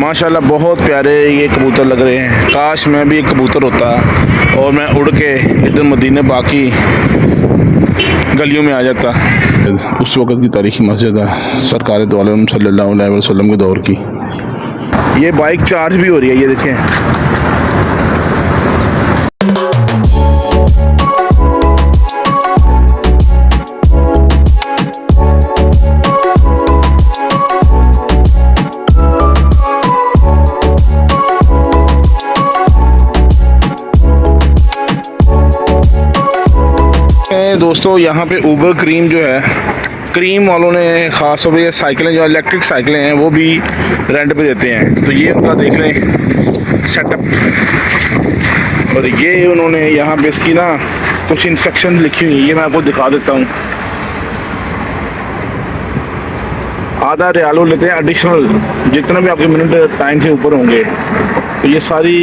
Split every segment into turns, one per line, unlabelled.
माशाल्लाह बहुत प्यारे ये कबूतर लग रहे हैं। काश मैं भी एक कबूतर होता और मैं उड़ के इधर मदीने बाकी गलियों में आ जाता। उस वक़्त की तारीखी मस्जिद है सरकार दो आलम सल्लल्लाहु अलैहि वसल्लम के दौर की। ये बाइक चार्ज भी हो रही है, ये देखें। दोस्तों यहाँ पे उबर क्रीम जो है, क्रीम वालों ने ख़ास तौर पर ये साइकिलें जो इलेक्ट्रिक साइकिलें हैं वो भी रेंट पे देते हैं। तो ये उनका देख लें सेटअप, और ये उन्होंने यहाँ पे इसकी ना कुछ इंस्ट्रक्शन लिखी हुई है, ये मैं आपको दिखा देता हूँ। आधा रियालो लेते हैं एडिशनल, जितना भी आपके मिनट टाइम से ऊपर होंगे। तो ये सारी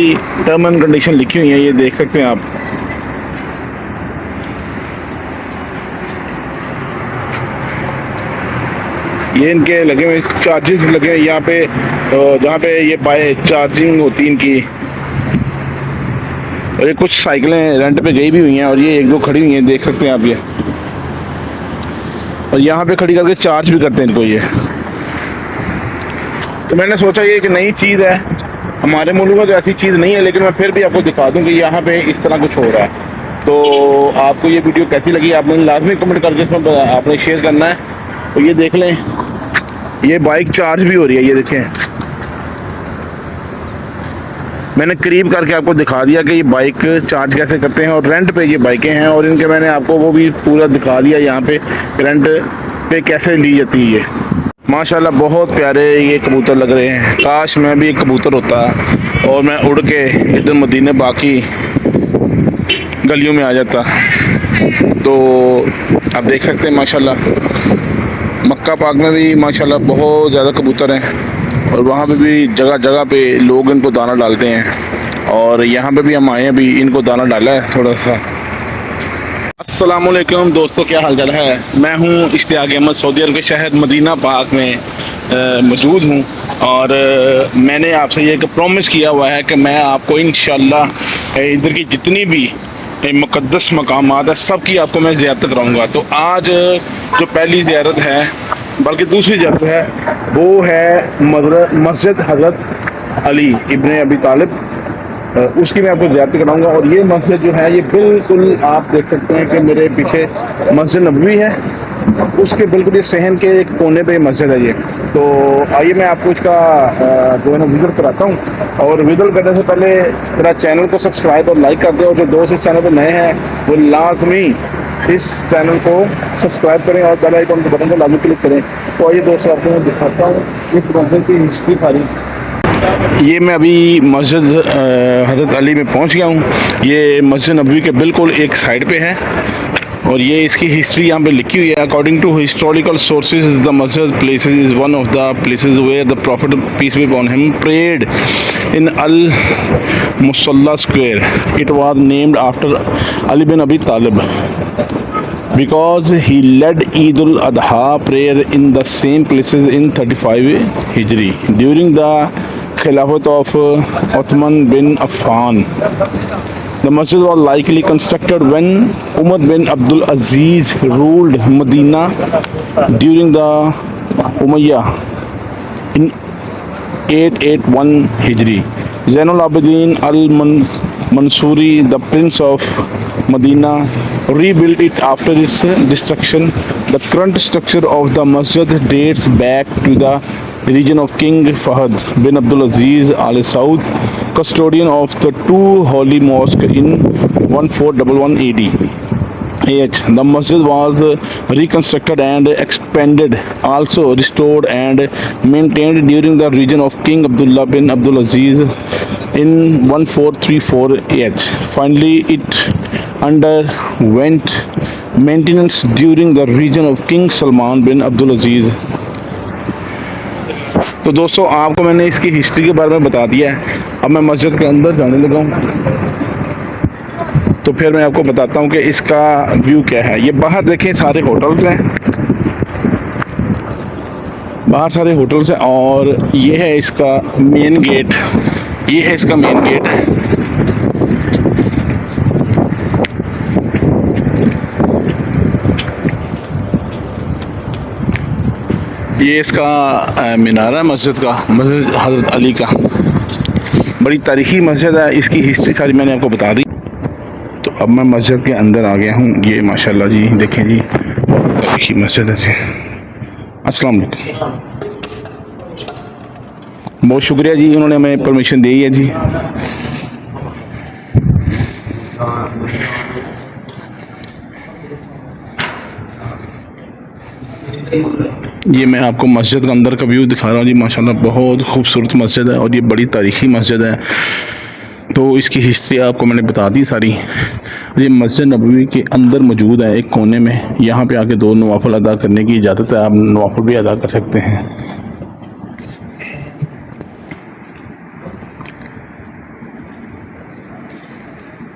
टर्म एंड कंडीशन लिखी हुई है, ये देख सकते हैं आप। ये इनके लगे हुए चार्जेस लगे हैं यहाँ पे, जहाँ पे ये बाय चार्जिंग होती है इनकी। और ये कुछ साइकिलें रेंट पे गई भी हुई हैं, और ये एक दो खड़ी हुई हैं, देख सकते हैं आप ये। और यहाँ पे खड़ी करके चार्ज भी करते हैं इनको ये। तो मैंने सोचा ये एक नई चीज़ है, हमारे मुल्क में तो ऐसी चीज़ नहीं है, लेकिन मैं फिर भी आपको दिखा दूँ कि यहाँ पे इस तरह कुछ हो रहा है। तो आपको ये वीडियो कैसी लगी आपने लाजमी कमेंट करके इसमें आपने शेयर करना है। तो ये देख लें, ये बाइक चार्ज भी हो रही है, ये देखें। मैंने करीब करके आपको दिखा दिया कि ये बाइक चार्ज कैसे करते हैं, और रेंट पे ये बाइकें हैं, और इनके मैंने आपको वो भी पूरा दिखा दिया यहाँ पे रेंट पे कैसे ली जाती है। ये माशाल्लाह बहुत प्यारे ये कबूतर लग रहे हैं। काश मैं भी एक कबूतर होता और मैं उड़ के इधर मदीने बाकी गलियों में आ जाता। तो आप देख सकते हैं माशाल्लाह मक्का पाक में भी माशाल्लाह बहुत ज़्यादा कबूतर हैं, और वहाँ पे भी जगह जगह पे लोग इनको दाना डालते हैं। और यहाँ पे भी हम आए हैं, अभी इनको दाना डाला है थोड़ा सा। अस्सलाम वालेकुम दोस्तों, क्या हाल चाल है। मैं हूँ इश्तियाक अहमद, सऊदी अरब के शहर मदीना पाक में मौजूद हूँ। और मैंने आपसे ये प्रॉमिस किया हुआ है कि मैं आपको इंशाल्लाह इधर की जितनी भी मुक़द्दस मकामात है सब की आपको मैं ज़ियारत कराऊँगा। तो आज जो पहली ज़ियारत है, बल्कि दूसरी ज़ियारत है, वो है मस्जिद हज़रत अली इब्न अबी तालिब, उसकी मैं आपको ज़ियारत कराऊंगा। और ये मस्जिद जो है ये बिल्कुल आप देख सकते हैं कि मेरे पीछे मस्जिद नबवी है, उसके बिल्कुल ये सहन के एक कोने पे मस्जिद है ये। तो आइए मैं आपको इसका जो है ना विज़िट कराता हूँ। और विज़िट करने से पहले मेरा चैनल को सब्सक्राइब और लाइक कर दें, और जो दोस्त इस चैनल पर नए हैं वो लाजमी इस चैनल को सब्सक्राइब करें और बेल आइकन के बटन को लाजमी क्लिक करें। तो आइए दोस्तों आपको मैं दिखाता हूँ इस मस्जिद की हिस्ट्री सारी। ये मैं अभी मस्जिद हज़रत अली में पहुंच गया हूं। ये मस्जिद नबवी के बिल्कुल एक साइड पे है, और ये इसकी हिस्ट्री यहाँ पे लिखी हुई है। According to historical sources the मस्जिद places is one of the places where the prophet peace be upon him prayed in Al Musalla square. It was named after Ali bin Abi Talib because he led Eid al-Adha prayer in the same places in 35 Hijri during the Khilafat of Uthman bin Affan. The masjid was likely constructed when Umar bin Abdul Aziz ruled Medina during the Umayyah in 881 Hijri. Zainul Abidin al-Mansuri, the prince of Medina, rebuilt it after its destruction. The current structure of the masjid dates back to the region of King Fahd bin Abdul Aziz Al Saud, custodian of the two holy mosques in 1411 AD. The masjid was reconstructed and expanded, also restored and maintained during the reign of King Abdullah bin Abdul Aziz in 1434 AH. Finally, it underwent maintenance during the reign of King Salman bin Abdul Aziz. तो दोस्तों आपको मैंने इसकी history के बारे में बता दिया है। अब मैं मस्जिद के अंदर जाने लगा हूँ, तो फिर मैं आपको बताता हूँ कि इसका व्यू क्या है। ये बाहर देखें सारे होटल्स हैं, बाहर सारे होटल्स हैं और ये है इसका मेन गेट, ये है इसका मेन गेट है। ये इसका मीनारा है मस्जिद का, मस्जिद हज़रत अली का। बड़ी तारीख़ी मस्जिद है, इसकी हिस्ट्री सारी मैंने आपको बता दी। तो अब मैं मस्जिद के अंदर आ गया हूँ। ये माशाल्लाह जी देखें जी, तारीख़ी मस्जिद है जी। अस्सलाम वालेकुम, बहुत शुक्रिया जी, उन्होंने हमें परमिशन दी है जी। ये मैं आपको मस्जिद का अंदर का व्यू दिखा रहा हूँ जी। माशाल्लाह बहुत खूबसूरत मस्जिद है और ये बड़ी तारीख़ी मस्जिद है। तो इसकी हिस्ट्री आपको मैंने बता दी सारी। ये मस्जिद नबवी के अंदर मौजूद है एक कोने में। यहाँ पे आके 2 नवाफिल अदा करने की इजाज़त है, आप नवाफिल भी अदा कर सकते हैं।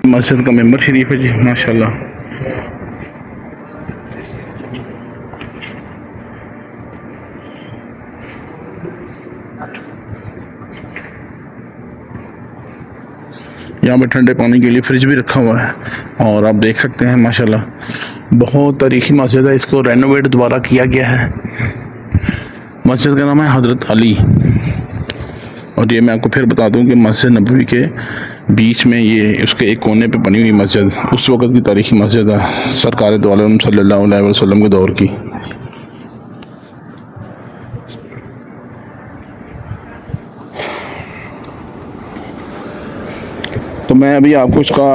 मस्जिद का मेंबर शरीफ है जी माशाल्लाह। यहाँ पे ठंडे पानी के लिए फ्रिज भी रखा हुआ है और आप देख सकते हैं माशाल्लाह बहुत तारीख़ी मस्जिद है। इसको रेनोवेट दोबारा किया गया है। मस्जिद का नाम है हज़रत अली। और ये मैं आपको फिर बता दूं कि मस्जिद नबवी के बीच में ये उसके एक कोने पे बनी हुई मस्जिद उस वक़्त की तारीख़ी मस्जिद है, सरकार दो आलम सल्लल्लाहु अलैहि वसल्लम के दौर की। तो मैं अभी आपको इसका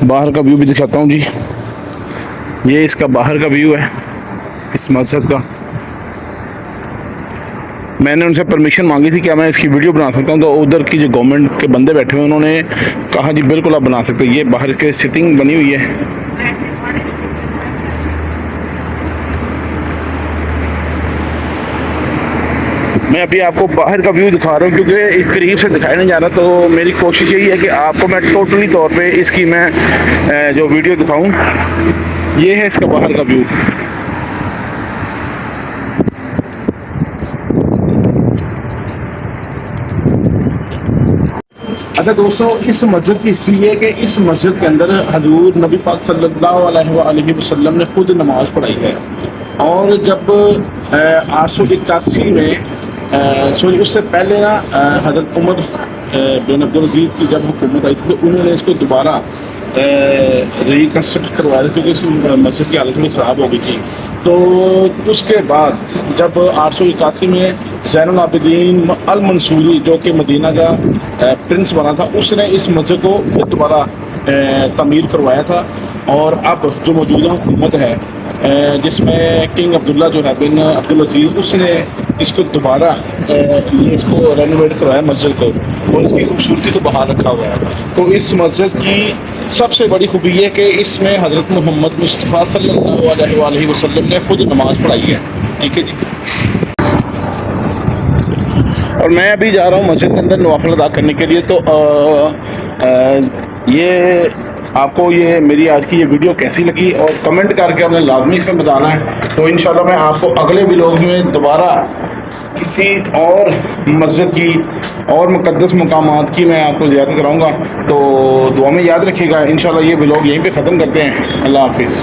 बाहर का व्यू भी दिखाता हूँ जी। ये इसका बाहर का व्यू है इस मस्जिद का। मैंने उनसे परमिशन मांगी थी क्या मैं इसकी वीडियो बना सकता हूँ, तो उधर की जो गवर्नमेंट के बंदे बैठे हुए उन्होंने कहा जी बिल्कुल आप बना सकते हैं। ये बाहर के सिटिंग बनी हुई है। मैं अभी आपको बाहर का व्यू दिखा रहा हूँ क्योंकि इस करीब से दिखाया नहीं जा रहा। तो मेरी कोशिश यही है कि आपको मैं टोटली तौर पे इसकी मैं जो वीडियो दिखाऊं। ये है इसका बाहर का व्यू। अच्छा दोस्तों, इस मस्जिद की हिस्ट्री ये है कि इस मस्जिद के अंदर हजूर नबी पाक सल्लल्लाहु अलैहि वसल्लम ने खुद नमाज पढ़ाई है। और जब 881 में सॉरी उससे पहले ना हज़रत उमर बिन अब्दुल अजीज़ की जब हुकूमत आई थी तो उन्होंने इसको दोबारा रिकन्स्ट्रक्ट करवाया था क्योंकि इसकी मस्जिद की हालत थोड़ी ख़राब हो गई थी। तो उसके बाद जब 881 में ज़ैनुल आबिदीन अल मंसूरी जो कि मदीना का प्रिंस बना था, उसने इस मस्जिद को दोबारा तमीर करवाया था। और अब जो मौजूदा हुकूमत है जिसमें किंग अब्दुल्ला जो है बिन अब्दुल अजीज़, उसने इसको दोबारा ये इसको रेनोवेट करवाया मस्जिद को और इसकी खूबसूरती को बहाल रखा हुआ है। तो इस मस्जिद की सबसे बड़ी खूबी है कि इसमें हज़रत मोहम्मद मुस्तफ़ा सल्लल्लाहु अलैहि वसल्लम ने खुद नमाज़ पढ़ाई है। ठीक है जी। और मैं अभी जा रहा हूँ मस्जिद के अंदर नवाफिल अदा करने के लिए। तो ये आपको ये मेरी आज की ये वीडियो कैसी लगी और कमेंट करके आपने लाजमी इसमें बताना है। तो इंशाल्लाह मैं आपको अगले व्लॉग में दोबारा किसी और मस्जिद की और मुक़द्दस मकामात की मैं आपको ज़ियारत कराऊंगा। तो दुआ में याद रखिएगा। इंशाल्लाह ये व्लॉग यहीं पे ख़त्म करते हैं। अल्लाह हाफिज़।